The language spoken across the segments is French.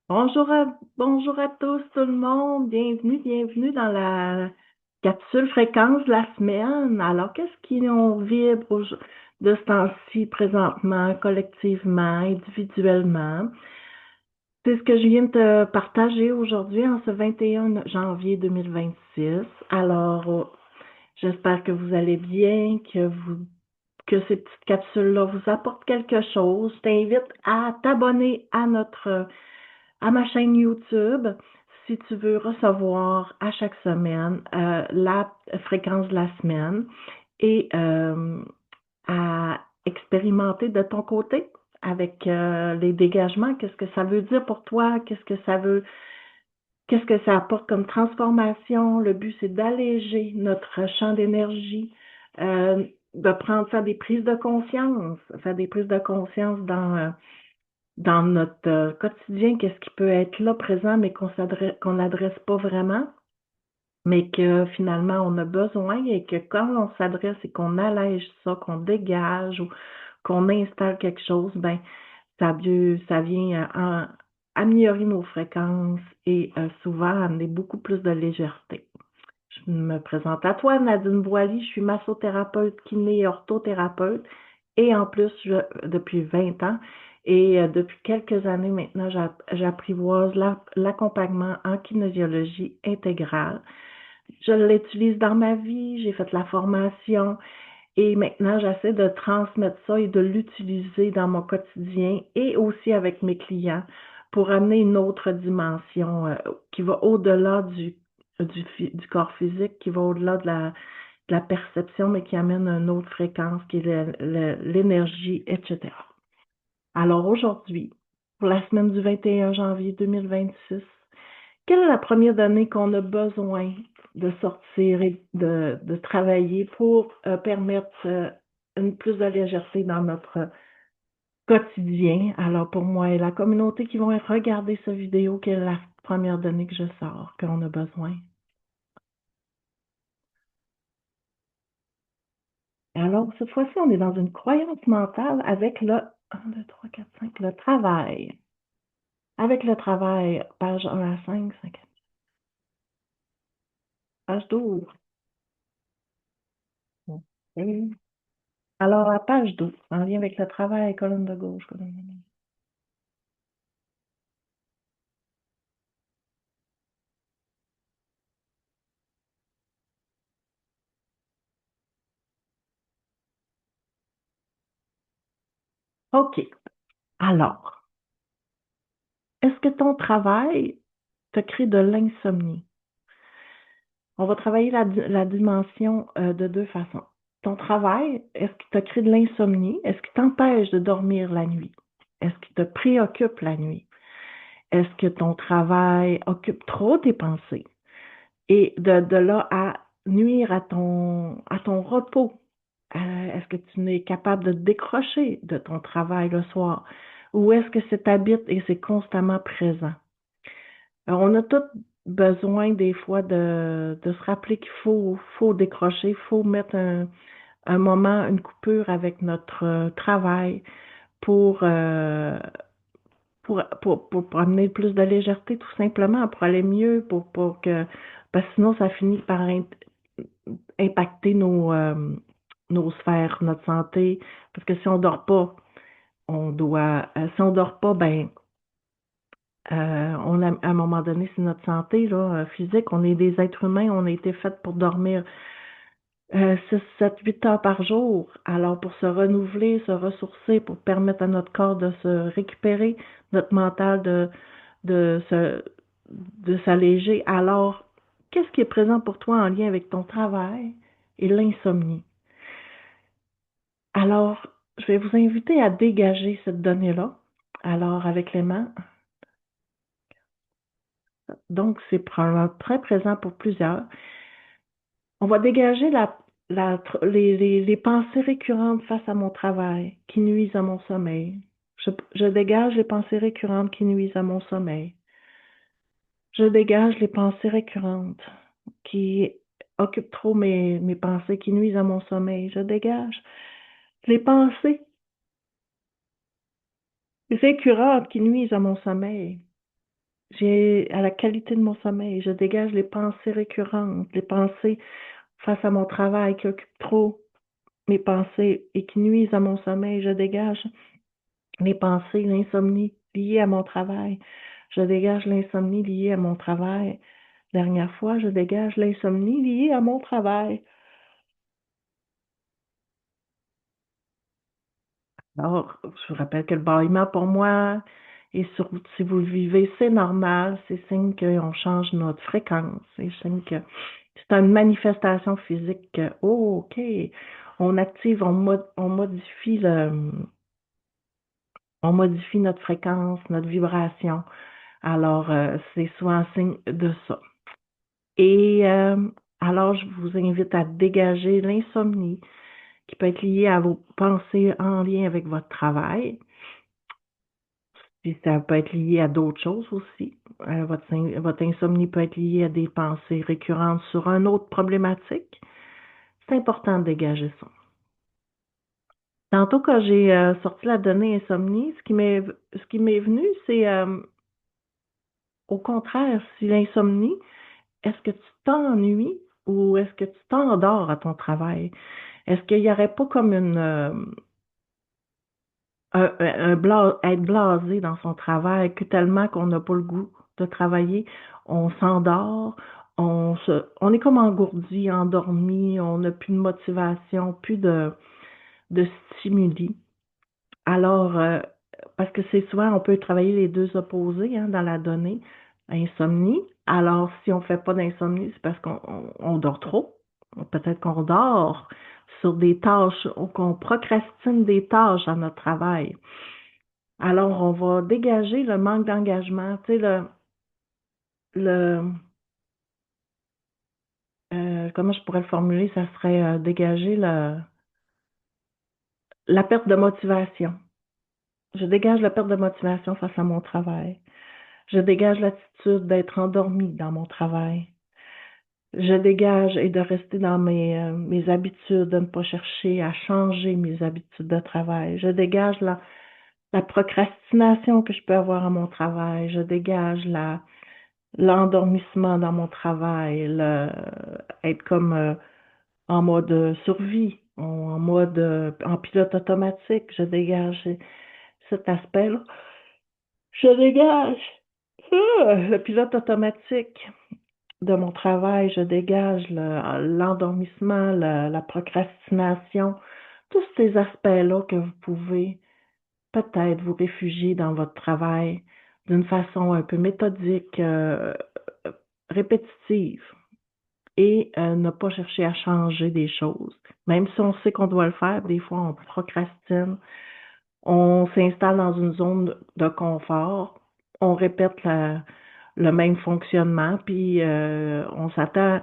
Bonjour à tous tout le monde. Bienvenue dans la capsule fréquence de la semaine. Alors, qu'est-ce on vibre de ce temps-ci présentement, collectivement, individuellement? C'est ce que je viens de te partager aujourd'hui en ce 21 janvier 2026. Alors, j'espère que vous allez bien, que ces petites capsules-là vous apportent quelque chose. Je t'invite à t'abonner à ma chaîne YouTube si tu veux recevoir à chaque semaine la fréquence de la semaine et à expérimenter de ton côté avec les dégagements. Qu'est-ce que ça veut dire pour toi? Qu'est-ce que ça apporte comme transformation? Le but, c'est d'alléger notre champ d'énergie, faire des prises de conscience, faire des prises de conscience dans notre quotidien, qu'est-ce qui peut être là présent, mais qu'on n'adresse pas vraiment, mais que finalement on a besoin et que quand on s'adresse et qu'on allège ça, qu'on dégage ou qu'on installe quelque chose, ben ça vient améliorer nos fréquences et souvent amener beaucoup plus de légèreté. Je me présente à toi, Nadine Boily, je suis massothérapeute, kiné et orthothérapeute et en plus, depuis 20 ans et depuis quelques années maintenant, j'apprivoise l'accompagnement en kinésiologie intégrale. Je l'utilise dans ma vie, j'ai fait la formation et maintenant, j'essaie de transmettre ça et de l'utiliser dans mon quotidien et aussi avec mes clients pour amener une autre dimension qui va au-delà du corps physique, qui va au-delà de la perception, mais qui amène une autre fréquence qui est l'énergie, etc. Alors aujourd'hui, pour la semaine du 21 janvier 2026, quelle est la première donnée qu'on a besoin de sortir et de travailler pour permettre une plus de légèreté dans notre quotidien? Alors pour moi et la communauté qui vont regarder cette vidéo, quelle est la première donnée que je sors, qu'on a besoin? Alors cette fois-ci, on est dans une croyance mentale avec le 1, 2, 3, 4, 5, le travail. Avec le travail, page 1 à 5, 5, page 12. Ok. Alors, à page 12, en lien avec le travail, colonne de gauche, colonne de gauche. OK. Alors, est-ce que ton travail te crée de l'insomnie? On va travailler la dimension de deux façons. Ton travail, est-ce qu'il te crée de l'insomnie? Est-ce qu'il t'empêche de dormir la nuit? Est-ce qu'il te préoccupe la nuit? Est-ce que ton travail occupe trop tes pensées? Et de là à nuire à ton repos. Est-ce que tu n'es capable de décrocher de ton travail le soir? Ou est-ce que c'est habite et c'est constamment présent? Alors, on a tous besoin des fois de se rappeler faut décrocher, il faut mettre un moment, une coupure avec notre travail pour, euh, pour amener plus de légèreté, tout simplement, pour aller mieux, pour que, parce que sinon, ça finit par impacter nos sphères, notre santé. Parce que si on dort pas, si on dort pas, ben, à un moment donné, c'est notre santé là, physique. On est des êtres humains, on a été fait pour dormir 6, 7, 8 heures par jour. Alors, pour se renouveler, se ressourcer, pour permettre à notre corps de se récupérer, notre mental de se, de s'alléger. Alors, qu'est-ce qui est présent pour toi en lien avec ton travail et l'insomnie? Alors, je vais vous inviter à dégager cette donnée-là. Alors, avec les mains, donc c'est probablement très présent pour plusieurs. On va dégager les pensées récurrentes face à mon travail qui nuisent à mon sommeil. Je dégage les pensées récurrentes qui nuisent à mon sommeil. Je dégage les pensées récurrentes qui occupent trop mes pensées, qui nuisent à mon sommeil. Je dégage les pensées récurrentes qui nuisent à mon sommeil. à la qualité de mon sommeil. Je dégage les pensées récurrentes, les pensées face à mon travail qui occupent trop mes pensées et qui nuisent à mon sommeil. Je dégage les pensées, l'insomnie liée à mon travail. Je dégage l'insomnie liée à mon travail. Dernière fois, je dégage l'insomnie liée à mon travail. Alors, je vous rappelle que le bâillement pour moi, et surtout si vous le vivez, c'est normal, c'est signe qu'on change notre fréquence, c'est signe que c'est une manifestation physique que, oh, OK, on active, on modifie notre fréquence, notre vibration. Alors, c'est souvent un signe de ça. Et alors, je vous invite à dégager l'insomnie qui peut être liée à vos pensées en lien avec votre travail. Puis ça peut être lié à d'autres choses aussi. Votre insomnie peut être liée à des pensées récurrentes sur une autre problématique. C'est important de dégager ça. Tantôt, quand j'ai sorti la donnée insomnie, ce qui m'est venu, c'est au contraire, si l'insomnie, est-ce que tu t'ennuies ou est-ce que tu t'endors à ton travail? Est-ce qu'il n'y aurait pas comme être blasé dans son travail, que tellement qu'on n'a pas le goût de travailler, on s'endort, on est comme engourdi, endormi, on n'a plus de motivation, plus de stimuli. Alors, parce que c'est souvent, on peut travailler les deux opposés hein, dans la donnée, insomnie. Alors, si on ne fait pas d'insomnie, c'est parce qu'on dort trop. Peut-être qu'on dort sur des tâches ou qu'on procrastine des tâches à notre travail. Alors, on va dégager le manque d'engagement. Tu sais, le comment je pourrais le formuler? Ça serait dégager la perte de motivation. Je dégage la perte de motivation face à mon travail. Je dégage l'attitude d'être endormi dans mon travail. Je dégage et de rester dans mes habitudes, de ne pas chercher à changer mes habitudes de travail. Je dégage la procrastination que je peux avoir à mon travail. Je dégage l'endormissement dans mon travail, être comme en mode survie, en mode en pilote automatique. Je dégage cet aspect-là. Je dégage le pilote automatique de mon travail. Je dégage l'endormissement, la procrastination, tous ces aspects-là que vous pouvez peut-être vous réfugier dans votre travail d'une façon un peu méthodique, répétitive et ne pas chercher à changer des choses. Même si on sait qu'on doit le faire, des fois on procrastine, on s'installe dans une zone de confort, on répète le même fonctionnement, puis on s'attend,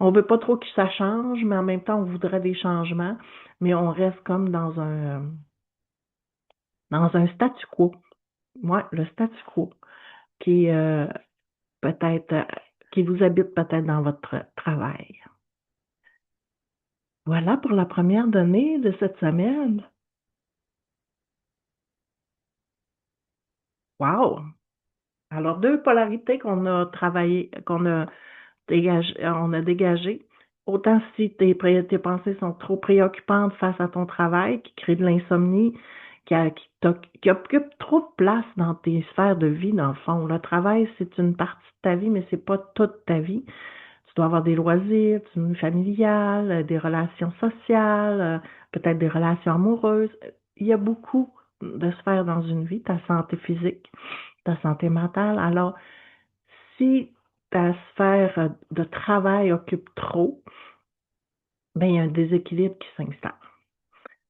on veut pas trop que ça change, mais en même temps on voudrait des changements, mais on reste comme dans un statu quo. Ouais, le statu quo qui est peut-être qui vous habite peut-être dans votre travail. Voilà pour la première donnée de cette semaine. Wow! Alors, deux polarités qu'on a travaillé, on a dégagé. Autant si tes pensées sont trop préoccupantes face à ton travail, qui crée de l'insomnie, qui occupe trop de place dans tes sphères de vie, dans le fond. Le travail, c'est une partie de ta vie, mais c'est pas toute ta vie. Tu dois avoir des loisirs, une vie familiale, des relations sociales, peut-être des relations amoureuses. Il y a beaucoup de sphères dans une vie, ta santé physique, ta santé mentale. Alors, si ta sphère de travail occupe trop, ben, il y a un déséquilibre qui s'installe.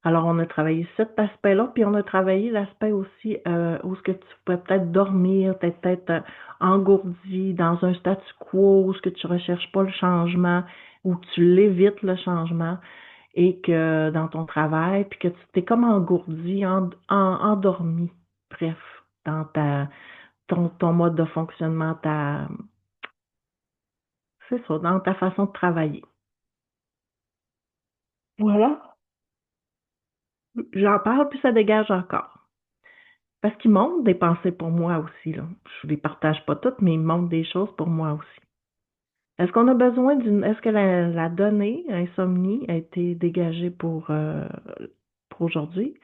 Alors, on a travaillé cet aspect-là, puis on a travaillé l'aspect aussi où ce que tu peux peut-être dormir, peut-être engourdi dans un statu quo, où ce que tu ne recherches pas le changement, où tu l'évites le changement, et que dans ton travail, puis que tu t'es comme engourdi, endormi, bref, dans ton mode de fonctionnement, c'est ça, dans ta façon de travailler. Voilà, j'en parle, puis ça dégage encore. Parce qu'ils montrent des pensées pour moi aussi, là. Je les partage pas toutes, mais ils montrent des choses pour moi aussi. Est-ce qu'on a besoin est-ce que la donnée insomnie a été dégagée pour aujourd'hui?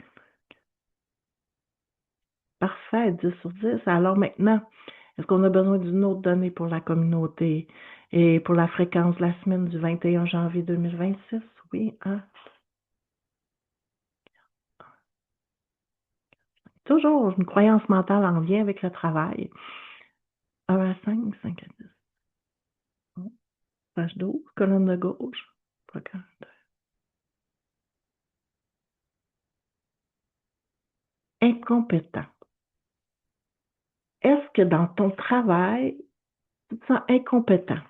Parfait, 10 sur 10. Alors maintenant, est-ce qu'on a besoin d'une autre donnée pour la communauté et pour la fréquence de la semaine du 21 janvier 2026? Oui, hein? Toujours une croyance mentale en lien avec le travail. 1 à 5, 5 à 10. Page 12, colonne de gauche. Incompétent. Est-ce que dans ton travail, tu te sens incompétent?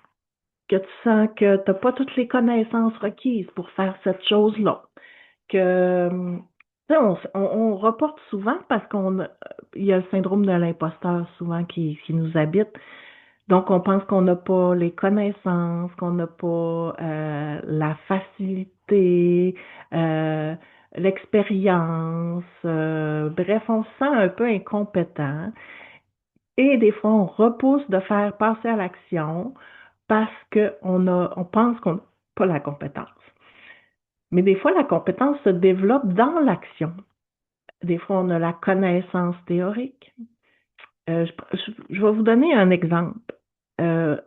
Que tu sens que tu n'as pas toutes les connaissances requises pour faire cette chose-là? Que, tu sais, on reporte souvent parce il y a le syndrome de l'imposteur souvent qui nous habite. Donc, on pense qu'on n'a pas les connaissances, qu'on n'a pas la facilité, euh, l'expérience. Bref, on se sent un peu incompétent. Et des fois, on repousse de faire passer à l'action parce on pense qu'on n'a pas la compétence. Mais des fois, la compétence se développe dans l'action. Des fois, on a la connaissance théorique. Je vais vous donner un exemple. Euh,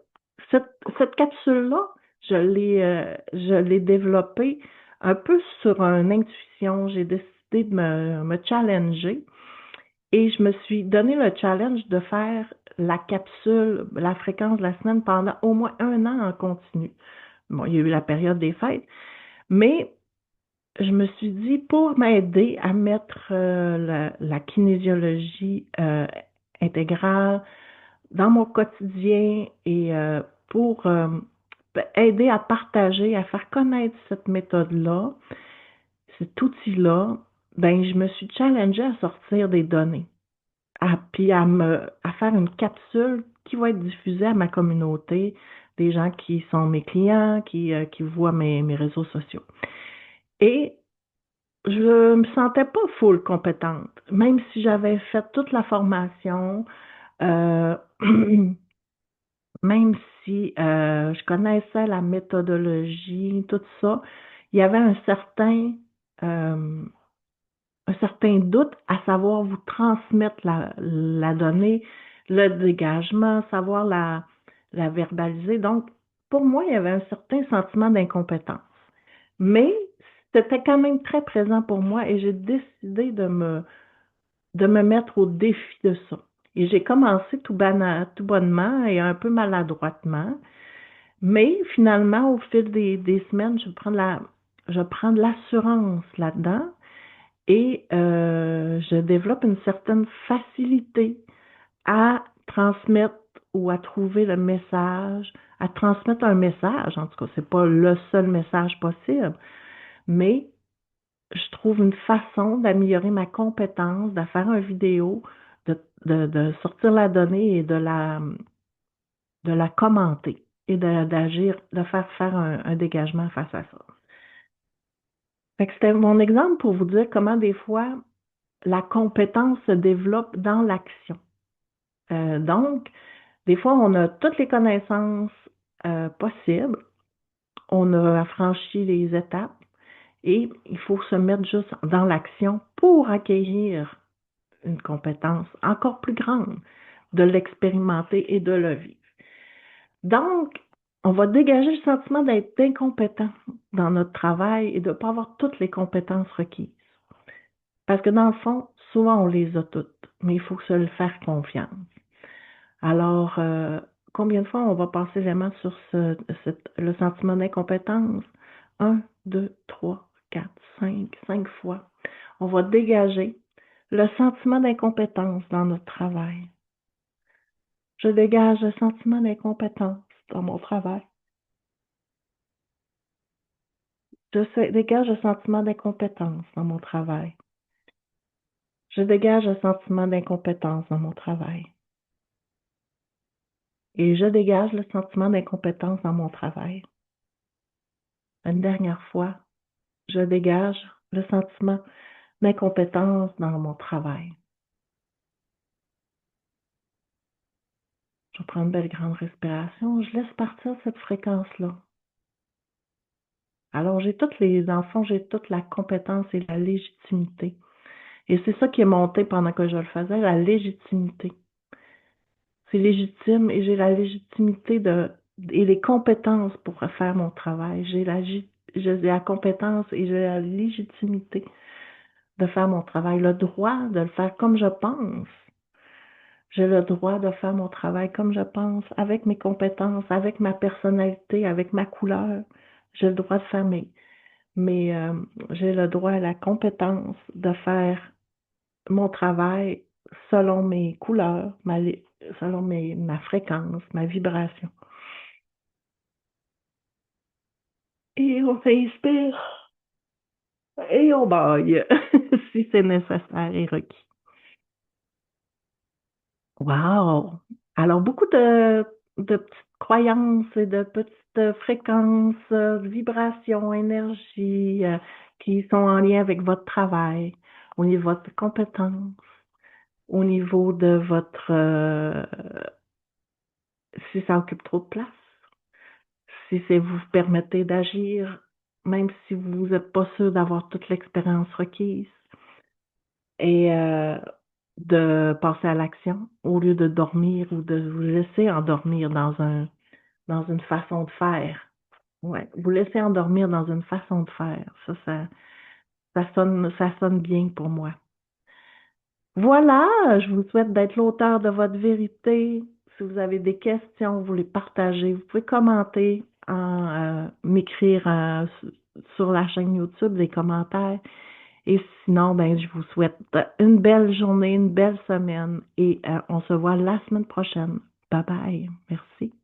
cette capsule-là, je l'ai développée un peu sur une intuition. J'ai décidé de me challenger et je me suis donné le challenge de faire la capsule, la fréquence de la semaine pendant au moins un an en continu. Bon, il y a eu la période des fêtes, mais je me suis dit, pour m'aider à mettre la kinésiologie intégrale dans mon quotidien et pour aider à partager, à faire connaître cette méthode-là, cet outil-là, ben, je me suis challengée à sortir des données, puis à faire une capsule qui va être diffusée à ma communauté, des gens qui sont mes clients, qui voient mes réseaux sociaux. Et je me sentais pas full compétente, même si j'avais fait toute la formation, euh, même si je connaissais la méthodologie, tout ça, il y avait euh, un certain doute à savoir vous transmettre la donnée, le dégagement, savoir la verbaliser. Donc, pour moi, il y avait un certain sentiment d'incompétence. Mais c'était quand même très présent pour moi et j'ai décidé de me mettre au défi de ça. Et j'ai commencé tout bonnement et un peu maladroitement. Mais finalement, au fil des semaines, je prends de l'assurance là-dedans et je développe une certaine facilité à transmettre ou à trouver le message, à transmettre un message. En tout cas, c'est pas le seul message possible, mais je trouve une façon d'améliorer ma compétence, de faire une vidéo, de sortir la donnée et de la commenter et d'agir, de faire un dégagement face à ça. Fait que c'était mon exemple pour vous dire comment des fois la compétence se développe dans l'action. Donc, des fois, on a toutes les connaissances possibles, on a franchi les étapes et il faut se mettre juste dans l'action pour acquérir une compétence encore plus grande, de l'expérimenter et de le vivre. Donc, on va dégager le sentiment d'être incompétent dans notre travail et de ne pas avoir toutes les compétences requises. Parce que dans le fond, souvent on les a toutes, mais il faut se le faire confiance. Alors, combien de fois on va passer vraiment sur le sentiment d'incompétence? 1, 2, 3, 4, 5 fois. On va dégager le sentiment d'incompétence dans notre travail. Je dégage le sentiment d'incompétence dans mon travail. Je dégage le sentiment d'incompétence dans mon travail. Je dégage le sentiment d'incompétence dans mon travail. Et je dégage le sentiment d'incompétence dans mon travail. Une dernière fois, je dégage le sentiment d'incompétence dans mon travail. prends une belle grande respiration, je laisse partir cette fréquence-là. Alors, j'ai toutes les, dans le fond, j'ai toute la compétence et la légitimité. Et c'est ça qui est monté pendant que je le faisais, la légitimité. C'est légitime et j'ai la légitimité et les compétences pour faire mon travail. J'ai la compétence et j'ai la légitimité de faire mon travail, le droit de le faire comme je pense. J'ai le droit de faire mon travail comme je pense, avec mes compétences, avec ma personnalité, avec ma couleur. J'ai le droit de faire mes j'ai le droit à la compétence de faire mon travail selon mes couleurs, selon ma fréquence, ma vibration. Et on s'inspire et on baille si c'est nécessaire et requis. Wow! Alors, beaucoup de petites croyances et de petites fréquences, vibrations, énergies qui sont en lien avec votre travail, au niveau de votre compétence, au niveau de votre si ça occupe trop de place, si c'est vous permettez d'agir, même si vous n'êtes pas sûr d'avoir toute l'expérience requise, et de passer à l'action au lieu de dormir ou de vous laisser endormir dans une façon de faire. Ouais, vous laisser endormir dans une façon de faire. Ça sonne bien pour moi. Voilà, je vous souhaite d'être l'auteur de votre vérité. Si vous avez des questions, vous les partagez, vous pouvez commenter, m'écrire sur la chaîne YouTube des commentaires. Et sinon, ben, je vous souhaite une belle journée, une belle semaine et on se voit la semaine prochaine. Bye bye. Merci.